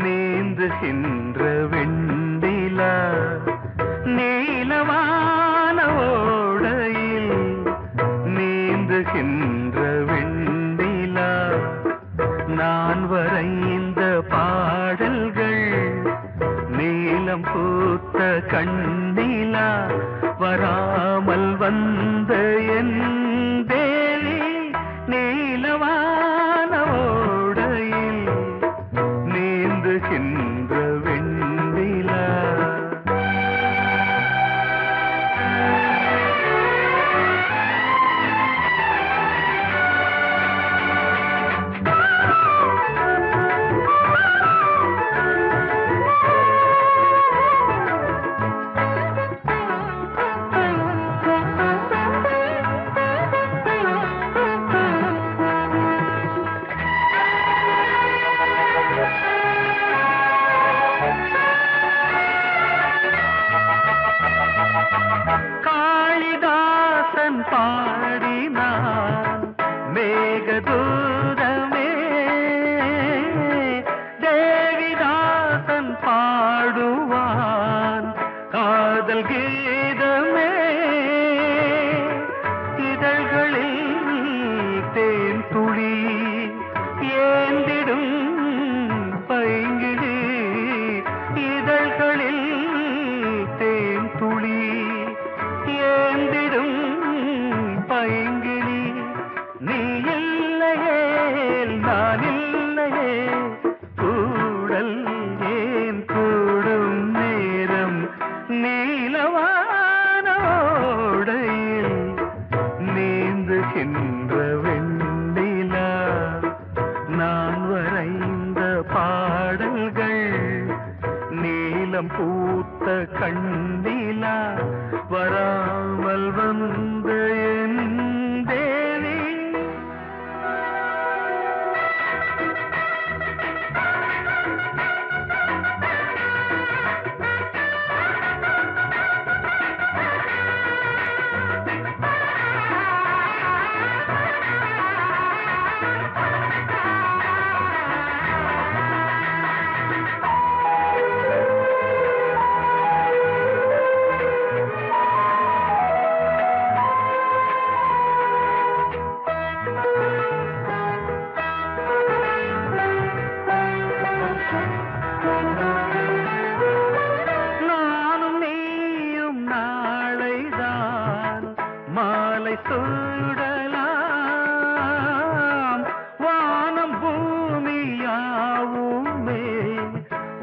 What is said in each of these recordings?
நீந்துகின்ற வெண்ணிலா நீலவான ஓடையில் நீந்துகின்ற வெண்ணிலா நான் வரைந்த பாடல்கள் நீலம் பூத்த கண்ணிலா வராமல் வந்த என் தேவி நீலவான ஓடையில் நீந்துகின்ற வெண்ணிலா. காளிதாசன் பாடினான் மேகதூதமே, தேவிதாசன் பாடுவான் காதல் கீதமே. இதழ்களில் தேன் துளி ஏந்திடும் பைங்கிழி, இதழ்களில் தேன் துளி ஏந்திடும் பைங்கிளி. நீ இல்லையே நான் இல்லையே கூடல் ஏன் கூடும் நேரம் நீலவான ஓடையில் நீந்துகின்ற வெண்ணிலா நான் வரைந்த பாடல்கள் நீலம் பூத்த கண்ணிலா வராமல் வந்த என் தேவி. நானும் நீயும் நாளைதான் மாலை சூடலாம், வானம் பூமியாவுமே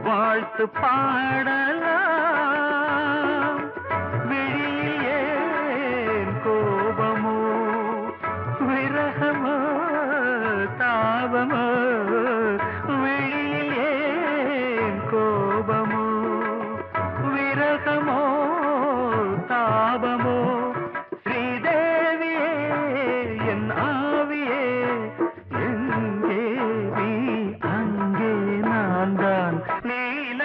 வாழ்த்து பாடலாம். விழியில் ஏன் கோபமோ விரகமோ தாபமோ, விழியில் ஏன் கோபமோ விரகமோ தாபமோ. ஸ்ரீதேவியே என் ஆவியே எங்கே நீ அங்கே நான் தான் நீல.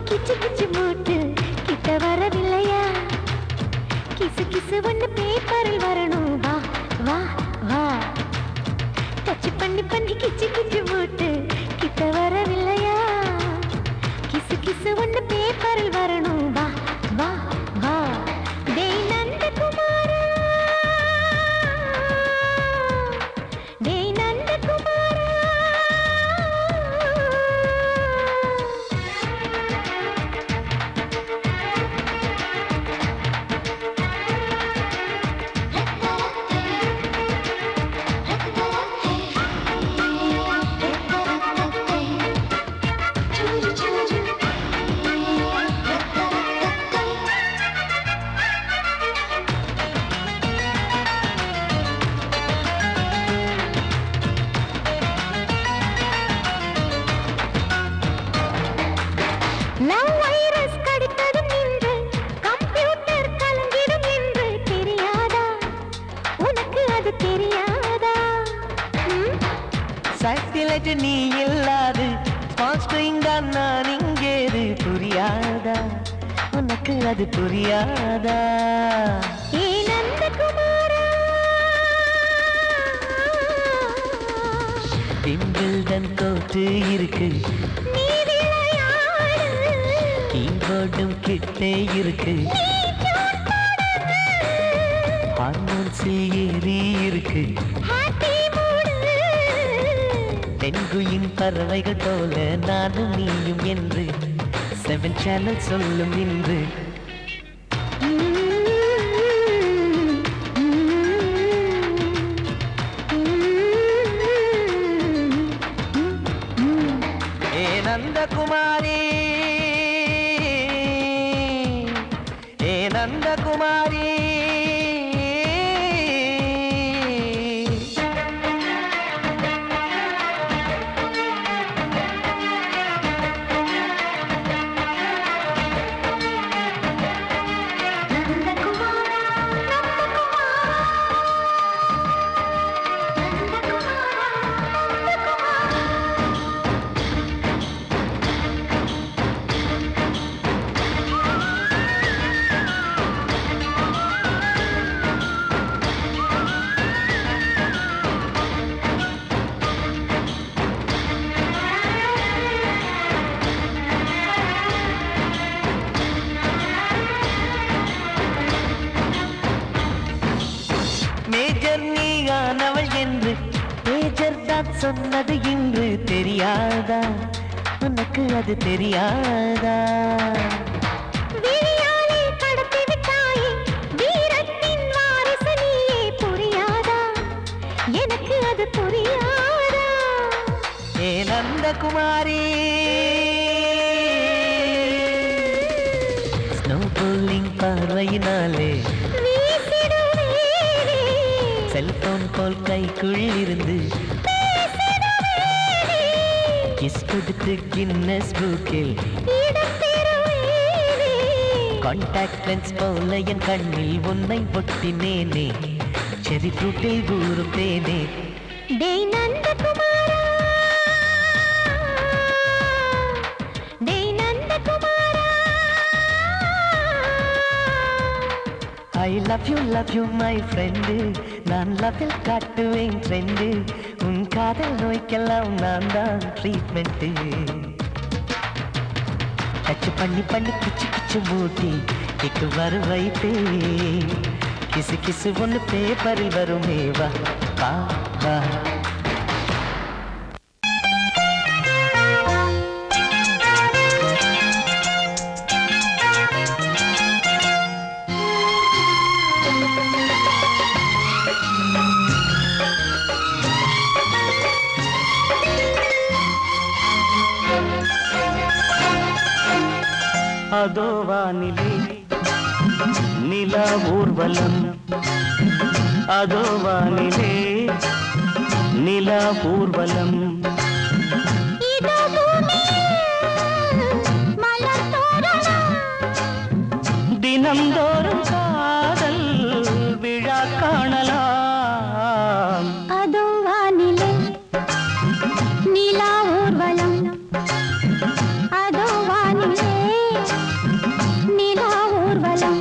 கிச்சு கிச்சு மூட்டு கிட்ட வரவில்லையா, கிசு கிசு ஒண்ணு பேப்பரில் வரணும், வா வா வா. டச்சு பண்ணி பண்ணி கிச்சு கிச்சு மூட்டு கிட்ட வரவில்லையா, கிசு கிசு ஒண்ணு பேப்பரில் வரணும். லவ் வைரஸ் கடித்ததும் இன்று கம்ப்யூட்டர் கலங்கிடும் என்று தெரியாதா உனக்கு அது தெரியாதா சைக்கிளட்டு நீ இல்லாது ஸ்பான்ஸ்ட்ரிங் தான் நான் இங்கேது புரியாதா உனக்கு அது புரியாதா ஏ நந்தகுமாரா விம்பிள்டன் கோட்டு இருக்கு நீ விளையாடு கீபோர்டும் கிட்டே இருக்கு ஹார்மோன்ஸில் ஏறி இருக்கு ஹாப்பி மூடு பெண்குயின் பறவைகள் போல நானும் நீயும் என்று 7 சேனல் சொல்லும் இன்று ஏ நந்தகுமாரி ஏ நந்தகுமாரி மேஜர் நீயானவள் என்று மேஜர் தான் சொன்னது இன்று தெரியாதா உனக்கு அது தெரியாதா விழியாலே கடத்தி விட்டாயே வீரத்தின் வாரிசு நீயே புரியாதா எனக்கு அது புரியாதா ஏ நந்தகுமாரி ஸ்னோ போலிங் பார்வையினாலே வீசிடுவேனே செல்போன் போல் கைக்குள் இருந்து கிஸ் கொடுத்து கின்னஸ் புக்கில் இடம் பெறுவேனே கான்டாக்ட் லென்ஸ் போல என் கண்ணில் உன்னை ஒட்டினேனே செரி ஃப்ரூட்டில் ஊறும் தேனே டேய் நந்தகுமாரா டேய் நந்தகுமாரா I love you my friend நான் லவ்வில் காட்டுவேன் ட்ரெண்டு உன் காதல் நோய்க்கெல்லாம் நான் தான் ட்ரீட்மெண்ட்டு டச் பண்ணி பண்ணி கிச்சு கிச்சு மூட்டி கிக்கு வர வைத்தே கிசு கிசு ஒன்று பேப்பரில் வருமே வா வா வா அதோ வானிலே நிலா ஊர்வலம் அதோ வானிலே நிலா ஊர்வலம் இதோ பூமியில் மலர் தோரணம் தினம்தோறும் காதல் விழா காணலாம் அதோ வானிலே நிலா ஊர்வலம் அதோ வானிலே நிலா ஊர்வலம்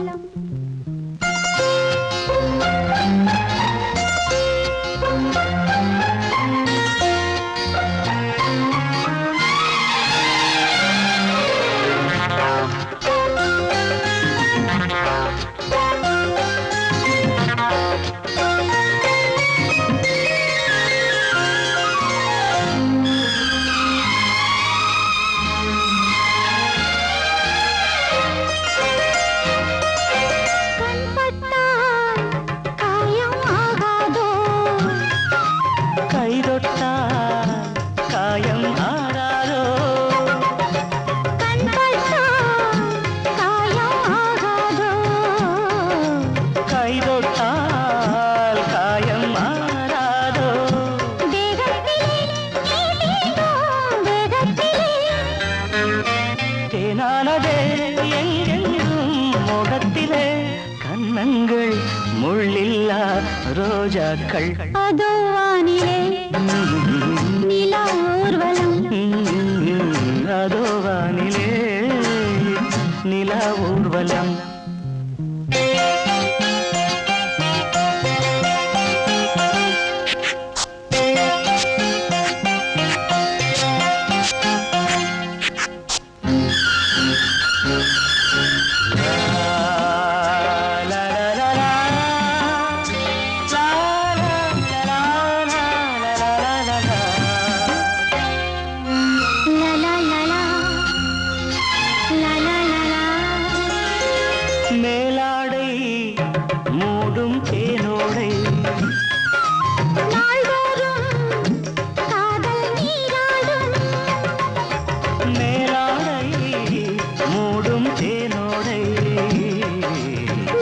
ரோஜாக்கள் அதோ வானிலே நிலா ஊர்வலம் அதோ வானிலே நிலா ஊர்வலம் லா லா லா லா லா லா லா லா மேலாடை மூடும் தேனோடை நாள்தோறும் காதல் நீராடும் மேலாடை மூடும் தேனோடை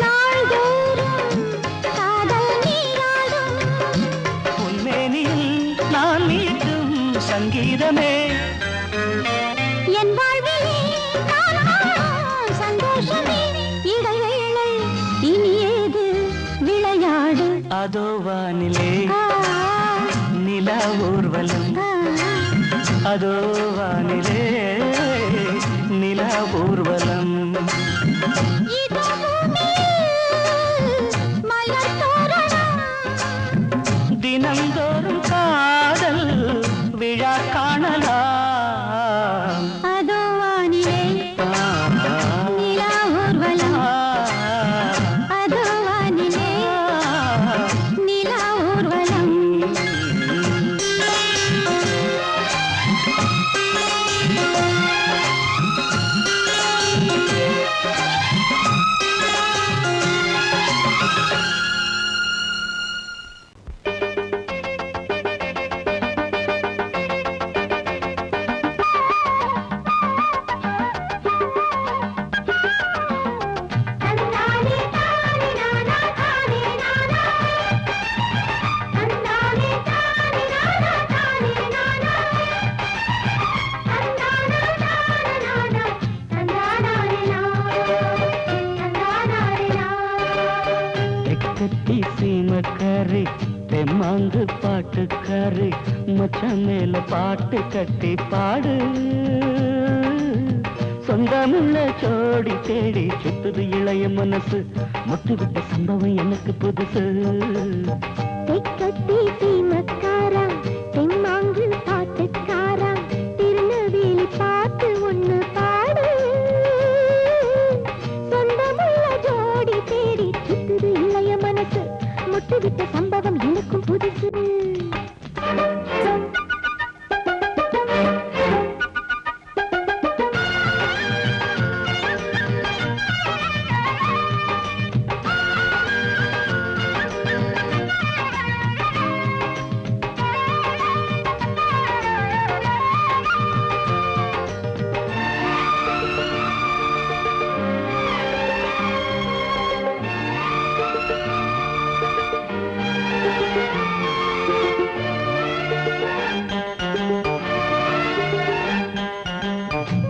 நாள்தோறும் காதல் நீராடும் உன்மேனியில் நான் மீட்டும் சங்கீதமே என் வாழ்விலே நான் காணும் சந்தோஷமே இடைவேளை இனி ஏது விளையாடு அதோ வானிலே ஆ, நிலா ஊர்வலம் ஆ, அதோ வானிலே நிலா ஊர்வலம் இதோ பூமியில் மலர் தோரணம் தினந்தோறும் காதல் விழா காணலாம் அதோ வானிலே நிலா ஊர்வலம் அதோ வானிலே நிலா ஊர்வலம் தந்தானே தானே நானா தானே நானா தந்தானே தானே நானா தானே நானா தந்தானா தானே நானா தந்தானானே தந்தானானே தெக்கத்தி சீமக்காரி தெம்மாங்கு பாட்டுக்காரி மச்சான் மேல பாட்டு கட்டி பாடு சொந்தமுள்ள ஜோடி தேடி சுத்துது இளைய மனசு முட்டுவிட்ட சம்பவம் எனக்கு புதுசு தெக்கத்தி சீமக்காரா தெம்மாங்கு பாட்டுக்காரா திருநெல்வேலி பாட்டு ஒண்ணு பாடு சொந்தமுள்ள ஜோடி தேடி சுத்துது இளைய மனசு முட்டுவிட்ட சம்பவம் எனக்கும் புதுசு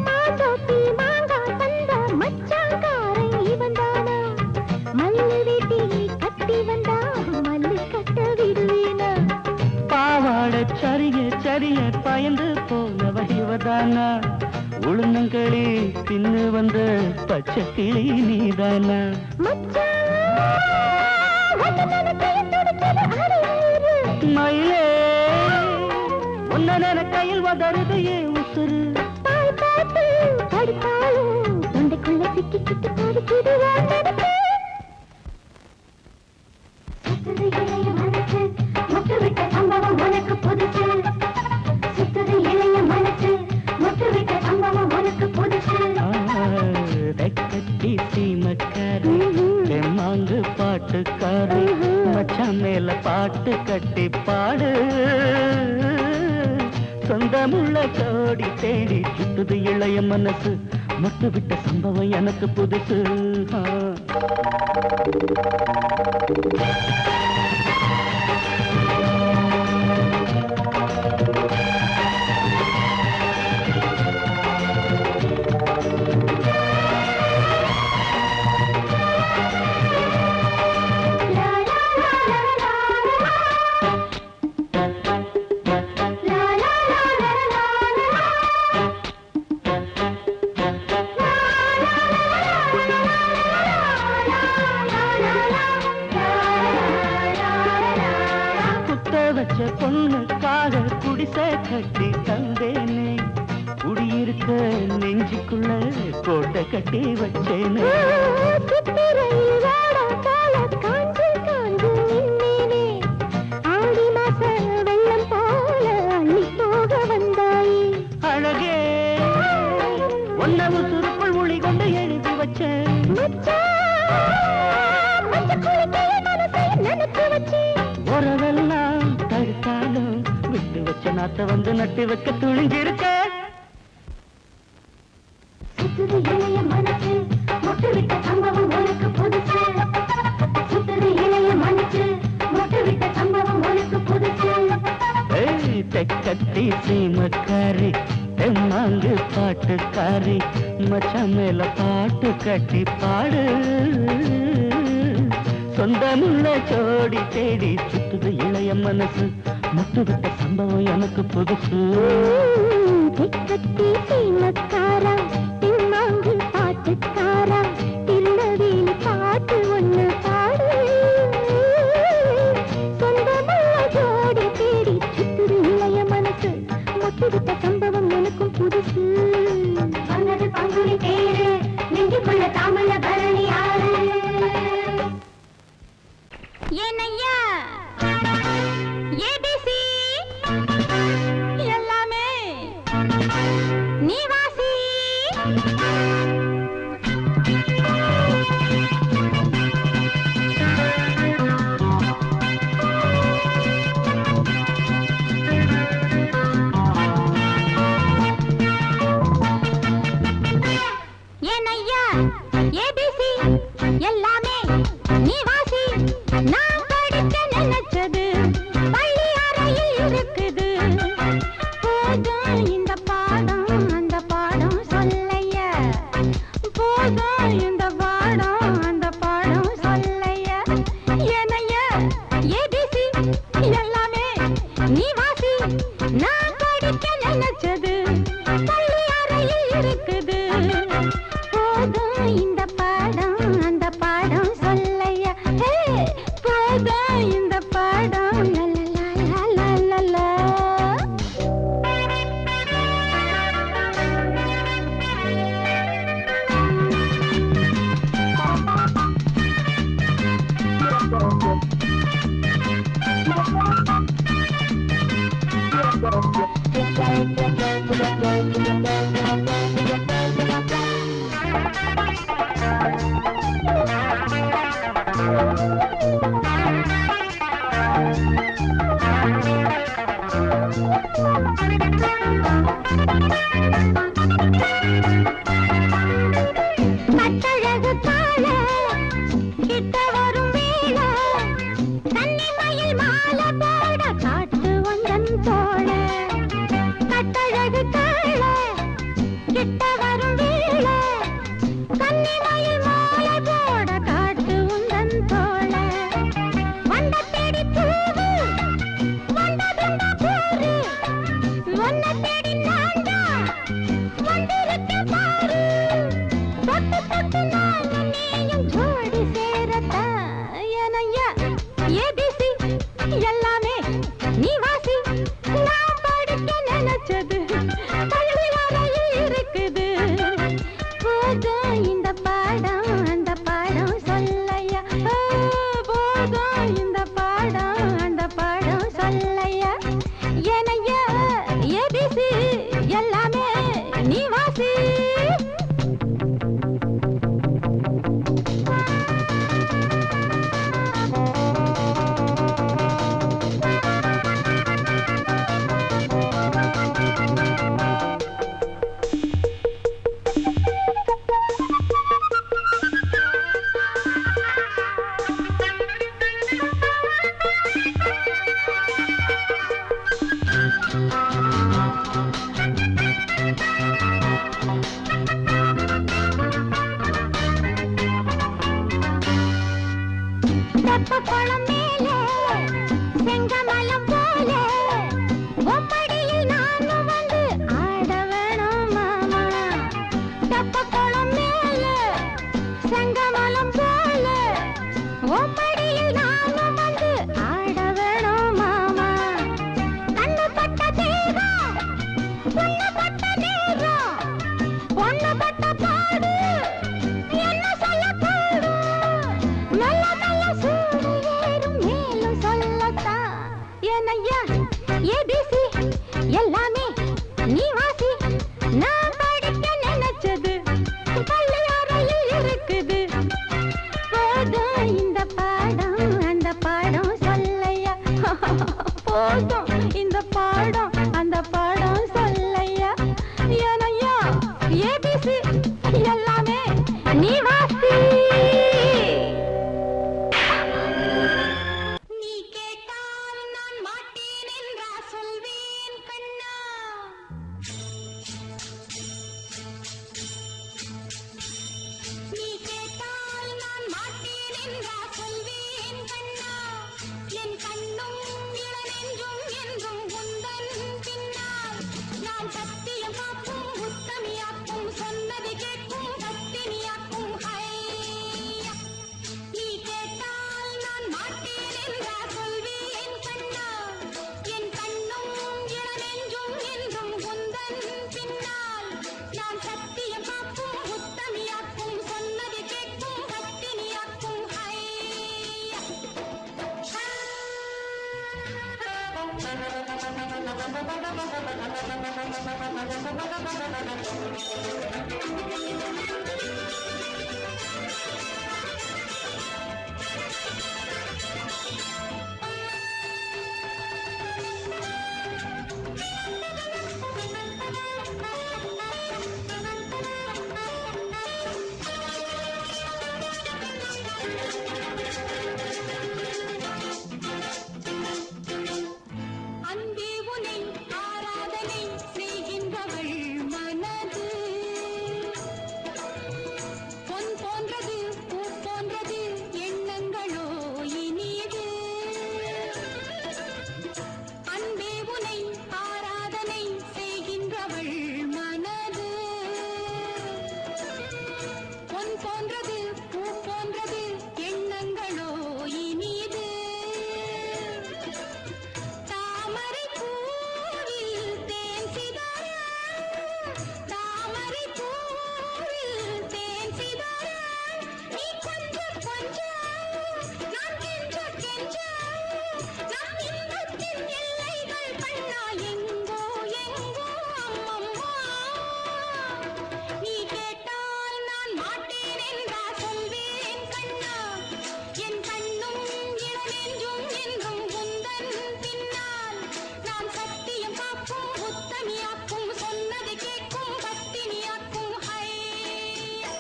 மாதோட்டி மாங்காய் தந்த மச்சாங்காரன் இவன்தானா மல்லு வேட்டி கட்டி வந்தா மல்லு கட்ட விடுவேனா பாவாட சரிய சரிய பயந்து போனவ இவதானா உளுந்தங்களி தின்னு வந்த பச்சை கிளி நீதானா மயிலே உன்ன கையில் வதருது ஏன் உசுறு கட்டி சீமக்காரி தெம்மாங்கு பாட்டுக்காரி மச்சான் மேல பாட்டு கட்டி பாடு சொந்தமுள்ள ஜோடி தேடி சுத்துது இளைய மனசு மொட்டு விட்ட சம்பவம் எனக்கு புதுசு la la la la la குடிசை கட்டி தந்தேனே குடியிருக்க நெஞ்சுக்குள்ள கோட்டை கட்டி வச்சேனே சித்திரையில் வாடா கால காஞ்சு காஞ்சு நின்னேனே ஆடி மாச வெள்ளம் போல அள்ளி போக வந்தாயே அழகே ஒன்னவு சுருக்குள் மொழி கொண்டு எழுதி வச்சேன் உறவெல்லாம் தடுத்தாலும் விட்டு வச்ச நாத்த வந்து நட்டு வைக்க துணிஞ்சிருக்க சுத்துது இளைய மனசு மொட்டு விட்ட சம்பவம் உனக்கு புதுசு சுத்துது இளைய மனசு மொட்டு விட்ட சம்பவம் உனக்கு புதுசு தெக்கத்தி சீமக்காரி தெம்மாங்கு பாட்டுக்காரி மச்சான் மேல பாட்டு கட்டி பாடு சொந்தமுள்ள ஜோடி தேடி சுத்துது இளைய மனசு முட்டு விட்ட சம்பவம் எனக்கு புதுசு தெக்கத்தி சீமக்காரா தெம்மாங்கு பாட்டுக்காரா திருநெல்வேலி பாட்டு ஒண்ணு பாடு சொந்தமுள்ள ஜோடி தேடி சுத்துது இளைய மனசு முட்டு விட்ட சம்பவம் எனக்கும் புதுசு வந்தது பங்குனி தேரு நெஞ்சுக்குள்ள தாமல பரணி ஆறு ஏனையா ஏபிசி எல்லாமே நீ வாசி ஏனையா ஏபிசி எல்லாமே நீ வாசி நான் படிக்க நினைச்சது பள்ளி அறையில் இருக்குது போதும் இந்த பாடம் அந்த பாடம் சொல்லையா போதும் இந்த பாடம் அந்த பாடம் சொல்லையா ஏனையா ஏபிசி எல்லாமே நீ வாசி நான் படிக்க நினைச்சது பள்ளி அறையில் இருக்குது போதும் இந்த பாடம் அந்த பாடம் சொல்லையா போதும் இந்த பாடம் லலலலலலலா. கட்டழகு கால கிட்ட வரும் வேளை கன்னிமயில் மாலை போட காட்டு ஒன்றன் தோழ கட்டழகு கால கிட்ட வரும் வேளை கன்னிமயில் மாலை போட காட்டு ஒன்றன் தோழ வந்த தேடி பூவு வந்ததும் போரு ஒன்ன தேடி நான்டா வந்திருக்கேன் பாரு தொட்டு தொட்டு நானும் நீயும் ஜோடி சேரத்தா ஏனையா ஏபிசி எல்லாமே நீ வாசி நான் படிக்க நினைச்சது பள்ளி அறையில் இருக்குது போதும் இந்த பாடம் அந்த பாடம் சொல்லையா போதும் இந்த பாடம் அந்த பாடம் சொல்லையா ஏனையா ஏபிசி எல்லாமே நீ வாசி நீ வாசி நான் படிக்க நினைச்சது பள்ளியறையில் இருக்குது போதும் இந்த பாடம் அந்த பாடம் சொல்லையா போதும் இந்த பாடம் அந்த பாடம் சொல்லையா ஏனையா ஏபிசி எல்லாமே நீ வாசி நீ கேட்டால் நான் மாட்டேன் என்றா சொல்வேன் கண்ணா நீ கேட்டால் நான் மாட்டேன் என்றா சொல்வேன் கண்ணா என் கண்ணும் இளநெஞ்சும் என்றும் உந்தன் பின்னால் நான் சத்தியம் காக்கும் உத்தமியாக்கும் சொன்னது கேட்கும் பத்தினியாக்கும் ஹையா நீ கேட்டால் நான் மாட்டேன் என்றா சொல்வேன் கண்ணா என் கண்ணும் இளநெஞ்சும் என்றும் உந்தன் பின்னால் நான் சத்தியம் காக்கும் உத்தமியாக்கும் சொன்னது கேட்கும் பத்தினியாக்கும் ஹையா அன்பே உனை ஆராதனை செய்கின்றவள் மனது பொன் போன்றது பூ போன்றது எண்ணங்களோ இனியது அன்பே உனை ஆராதனை செய்கின்றவள் மனது பொன் போன்றது பூ போன்றது எண்ணங்களோ இனியது தாமரை பூவில் தேன் சிதற தாமரை பூவில் தேன் சிதற நீ கொஞ்சம் கொஞ்சம் நான் கெஞ்ச கெஞ்ச நான் இன்பத்தின் எல்லைகள் கண்ணா எங்கோ எங்கோ அம்மம்மா நீ கேட்டால் நான் மாட்டேன் என்றா சொல்வேன் கண்ணா என் கண்ணும் இளநெஞ்சும் என்றும் உந்தன் பின்னால் நான் சத்தியம் காக்கும் உத்தமியாக்கும் சொன்னது கேட்கும் பத்தினியாக்கும் ஹையா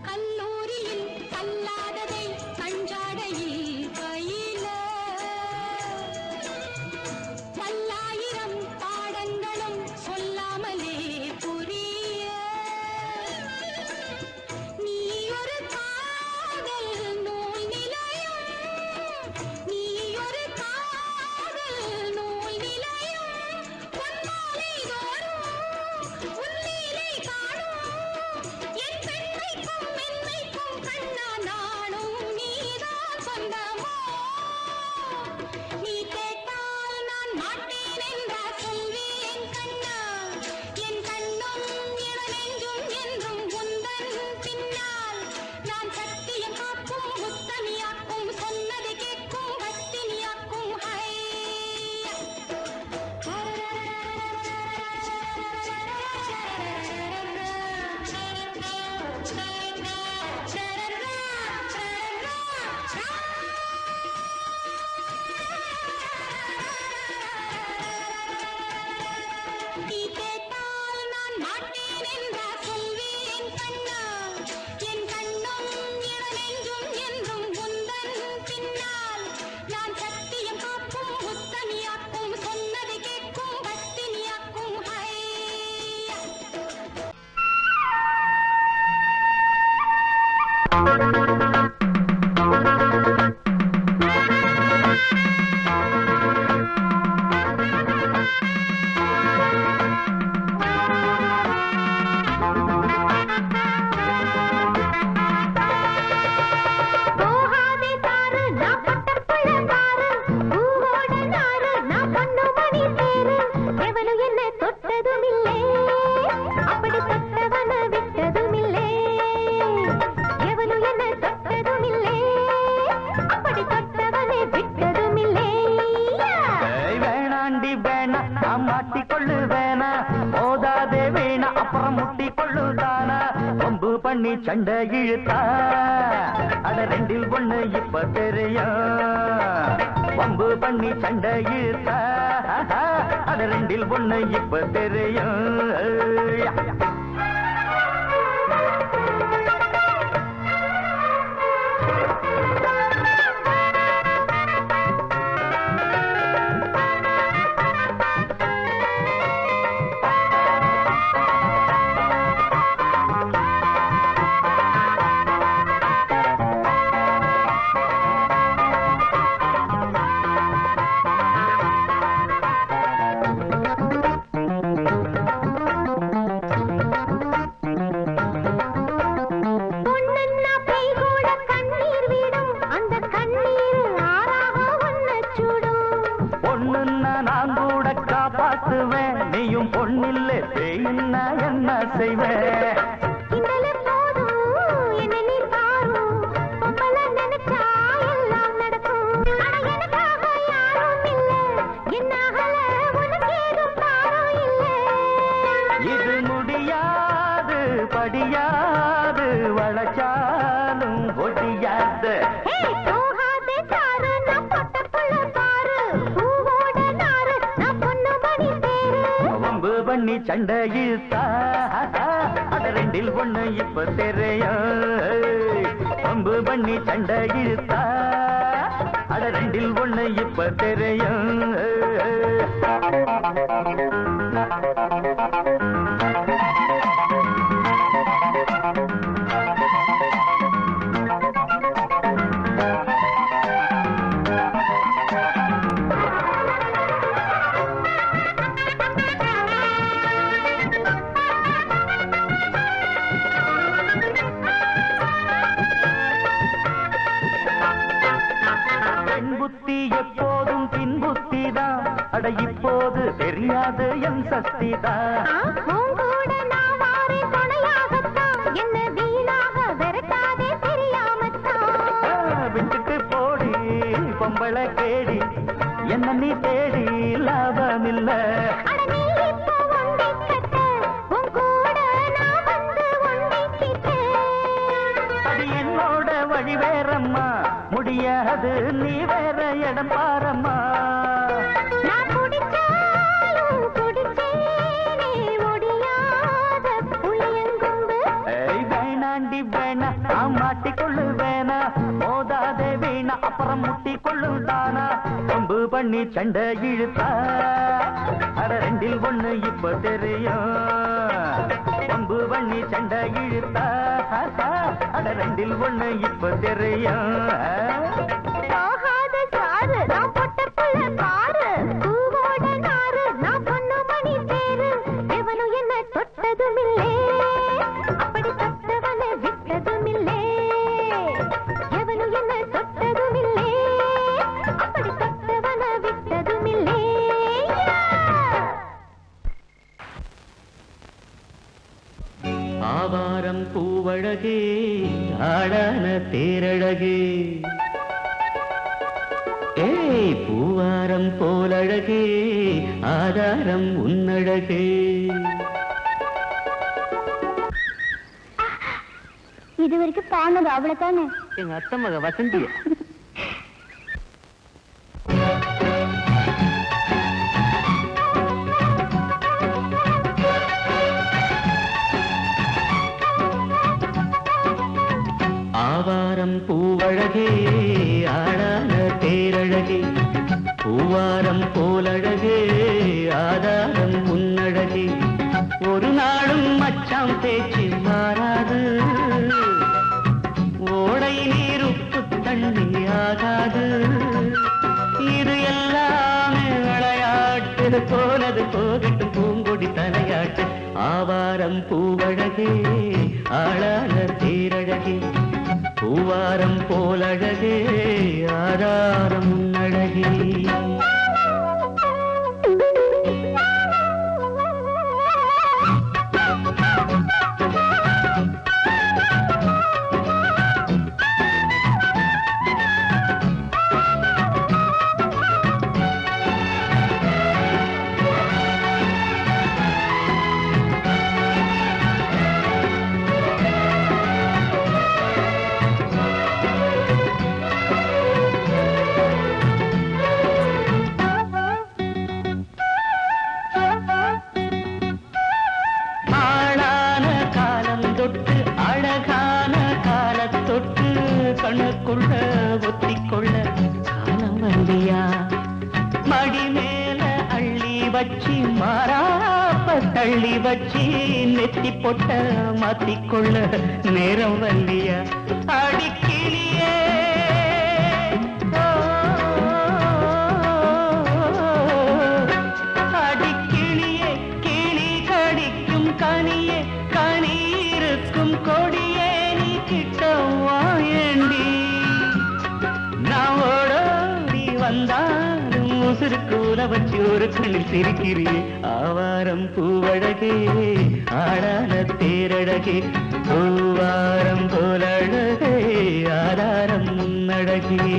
கல்லூரியில் கல்லாததை கஞ்சாடையில் பயில பல்லாயிரம் பாடங்களும் சொல்லாமலே புரிய நீ ஒரு காதல் நூல் நிலையம் நீ ஒரு காதல் நூல் நிலையம் பொன்மாலை தோறும் உன்னிலை காணும் என் பெண்மைக்கும் மென்மைக்கும் கண்ணா நானும் நீதான் சொந்தமோ நீ கேட்டால் நான் மாட்டேன் என்றா சொல்வேன் கண்ணா என் கண்ணும் இளநெஞ்சும் என்றும் உந்தன் பின்னால் நான் சத்தியம் காக்கும் உத்தமியாக்கும் சொன்னது கேட்கும் பத்தினியாக்கும் ஹையா நீ கேட்டால் நான் மாட்டேன் என்றா சொல்வேன் கண்ணா என் கண்ணும் இளநெஞ்சும் என்றும் உந்தன் பின்னால் நான் சத்தியம் காக்கும் உத்தமியாக்கும் சொன்னது கேட்கும் பத்தினியாக்கும் ஹையா பண்ணி சண்டை இழுத்தா அட ரெண்டில் ஒண்ணு இப்ப தெரியும் வம்பு பண்ணி சண்டை இழுத்தா அட ரெண்டில் ஒண்ணு இப்ப தெரியும் நான் கூட காப்பாத்துவேன் நீயும் பொண்ணில்லை தேயின்னா என்ன செய்வேன் இது முடியாது படியாது வளச்சாலும் ஒடியாது பண்ணி சண்டை இழுத்தா அட ரெண்டில் ஒண்ணு இப்ப தெரியும் வம்பு பண்ணி சண்டை இழுத்தா அட ரெண்டில் ஒண்ணு இப்ப தெரியும் புத்தி எப்போதும் பின் புத்திதான் அட இப்போது தெரியாது என் சக்திதான் விட்டுட்டு போடி பொம்பளை கேடி என்ன நீ தேடி லாபமில்ல அது என்னோட வழி வேறம்மா முடியாது நீ வேற இடம் பாரம்மா வேணாண்டி வேணா நான் மாட்டிக்கொள்ளு வேணா மோதாதே வீணா அப்புறம் முட்டி கொள்ளுதானா வம்பு பண்ணி சண்டை இழுத்தா அட ரெண்டில் ஒண்ணு இப்ப தெரியும் வம்பு பண்ணி சண்டை இழுத்தா அட ரெண்டில் ஒண்ணு இப்ப தெரியும் ஆவாரம் பூவழகே ஆடான தேரழகே ஏய் பூவாரம் போலழகே ஆதாரம் உன்னழகே இது வரைக்கும் பானது அவ்வளவுதானே எங்க அத்தை மக வசந்திய ஆவாரம் பூவழகே ஆடான தேரழகே பூவாரம் போலழகே ஆதாரம் உன்னழகே ஒரு நாளும் மச்சாம் பேச்சு மாறாது ஓடை நீர் உப்பு தண்ணி ஆகாது இது எல்லாமே விளையாட்டு போனது போகட்டும் பூங்கொடி தலையாட்டு ஆவாரம் பூவழகே ஆளான தேரழகே பூவாரம் போலழகே ஆதாரம் உன்னழகே வச்சு மாறாப்ப தள்ளி வச்சு நெத்தி பொட்ட மாத்திக்கொள்ள நேரம் வல்லியா அடிக்கிளியே அடிக்கிளியே கிளி கடிக்கும் கனியே கனி இருக்கும் கொடியே நீ கிட்ட வாயண்டி நான் ஓடோடி வந்தாலும் உசுருக்கு உல வச்சு ஒரு கண்ணில் சிரிக்கிறே ஆவாரம் பூவழகே ஆடான தேரழகே பூவாரம் போலழகே ஆதாரம் முன்னழகே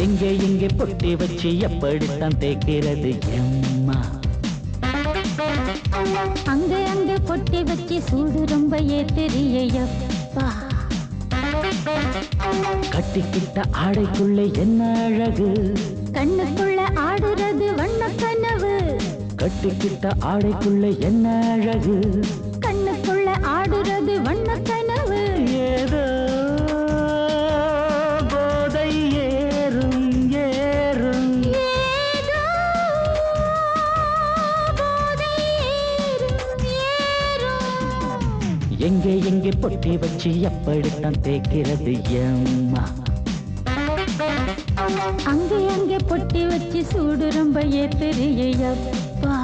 எங்கே எங்கே பொட்டி வச்சு எப்படித்தான் தேய்க்கிறது எம்மா அங்க அங்க பொட்டி வச்சு சூடு ரொம்ப ஏத்தெரியப்பா கட்டிக்கிட்ட ஆடைக்குள்ள என்ன அழகு கண்ணுக்குள்ள ஆடுறது வண்ண கனவு கட்டிக்கிட்ட ஆடைக்குள்ள என்ன அழகு கண்ணுக்குள்ள ஆடுறது வண்ண கனவு ஏதோ போதை ஏறும் ஏறும் ஏதோ போதை ஏறும் ஏறும் எங்கே எங்கே பொட்டி வச்சு எப்படித்தான் தேய்க்கிறது எம்மா அங்கே அங்கே பொட்டி வச்சு சூடு ரொம்ப ஏத்தெரியப்பா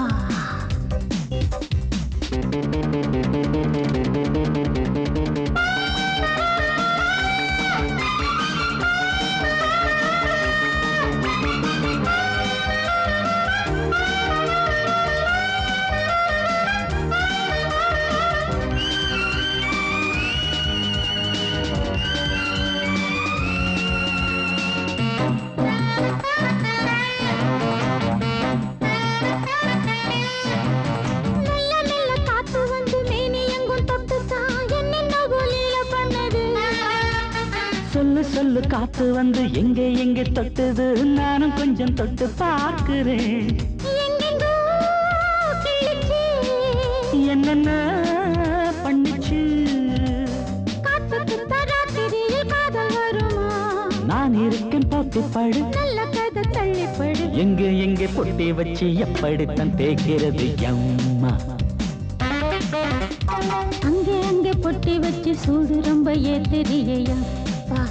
சொல்லு சொல்லு காத்து வந்து எங்கே எங்கே தொட்டுது நானும் கொஞ்சம் தொட்டு பார்க்கிறேன் என்னென்ன பண்ணிச்சு நான் இருக்கேன் பார்த்து படு எங்கே எங்கே பொட்டி வச்சு எப்படித்தான் தேய்க்கிறது எம்மா அங்கே அங்கே பொட்டி வச்சு சூடு ரொம்ப ஏத்தெரியப்பா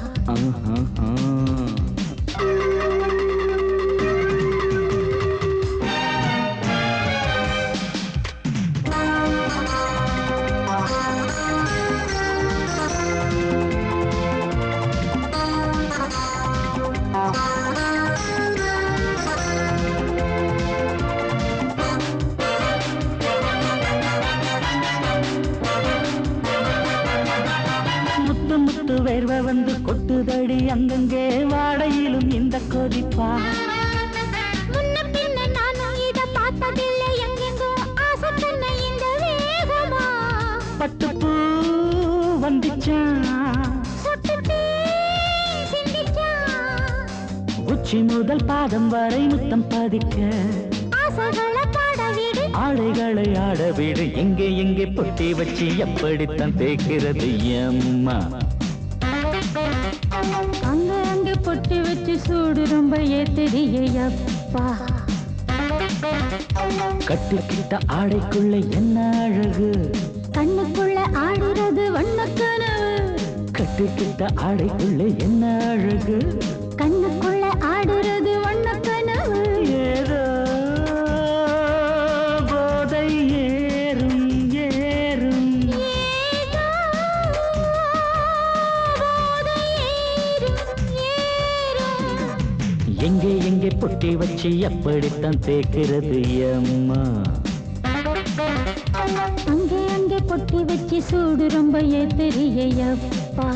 முத்து முத்து வேர்வை வந்து கொட்டுதடி அங்கங்கே வாடையிலும் இந்த கொதிப்பா முன்ன பின்ன நானும் இத பார்த்ததில்லை எங்கெங்கோ ஆசை பண்ண இந்த வேகமா பட்டுப்பூ வந்துச்சான் சொட்டுத்தே சிந்திச்சான் உச்சி முதல் பாதம் வரை முத்தம் பதிக்க ஆசைகளை பாட விடு ஆடைகளை ஆட வீடு எங்கே எங்கே பொட்டி வச்சு எப்படித்தான் தேய்க்கிறது அம்மா அங்க அங்க பொட்டி வச்சு சூடு ரொம்ப ஏத்தெரியப்பா கட்டிக்கிட்ட ஆடைக்குள்ள என்ன அழகு கண்ணுக்குள்ள ஆடுறது வண்ணக்கனவு கட்டிக்கிட்ட ஆடைக்குள்ள என்ன அழகு கண்ணுக்குள்ள ஆடுறது வண்ணக்கனவு ஏதோ போதை ஏறும் ஏறும் ஏதோ போதை ஏறும் ஏறும் எங்கே எங்கே பொட்டி வச்சு எப்படித்தான் தேய்க்கிறது அம்மா அங்கே அங்கே பொட்டி வச்சு சூடு ரொம்ப ஏத்தெரியப்பா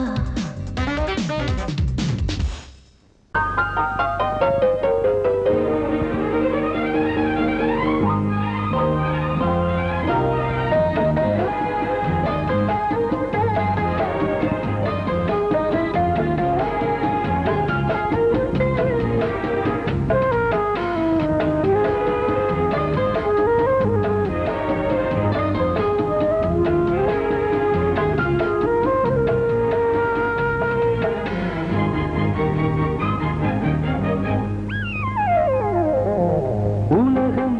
உலகம்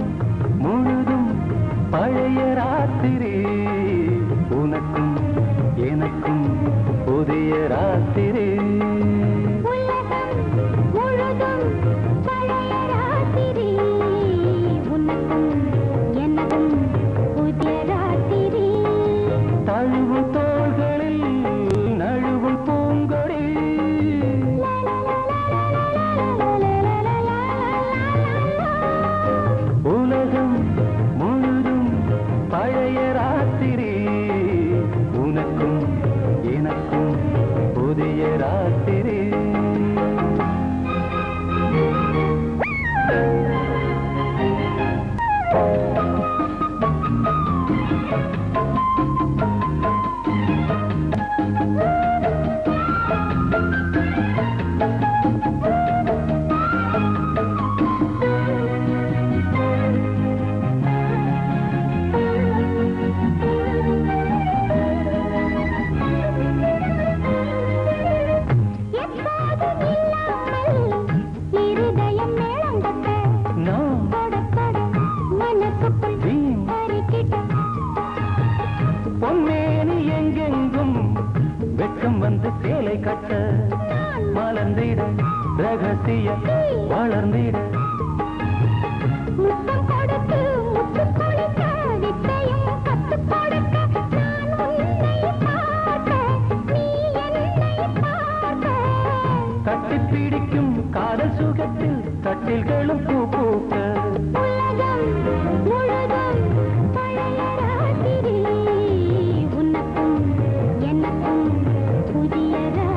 முழுதும் பழைய ராத்திரி உனக்கும் எனக்கும் புதிய ராத்திரி உலகம் முழுதும் பழைய ராத்திரி உனக்கும் எனக்கும் புதிய ராத்திரி தழுவும் தோள்களில் நழுவும் பூங்கொடி உலகம் முழுதும் பழைய ராத்திரி உனக்கும் எனக்கும் புதிய ராத்திரி இருதயம் மேலங்கட்ட நான் தொட தொட மனசுக்குள் வீண் அரிக்கிட்ட பொன்மேனி எங்கெங்கும் வெட்கம் வந்து சேலை கட்ட மலர்ந்திட ரகசிய வளர்ந்திட முத்தம் கொடுத்து முத்து கொடுக்க வித்தையும் கத்துக் கொடுக்க நான் உன்னை பார்க்க நீ என்னை பார்க்க கட்டி பிடிக்கும் காதல் சுகத்தில் கட்டில்களும் பூ பூக்க உலகம் முழுதும் பழைய ராத்திரி உனக்கும் எனக்கும் புதிய ராத்திரி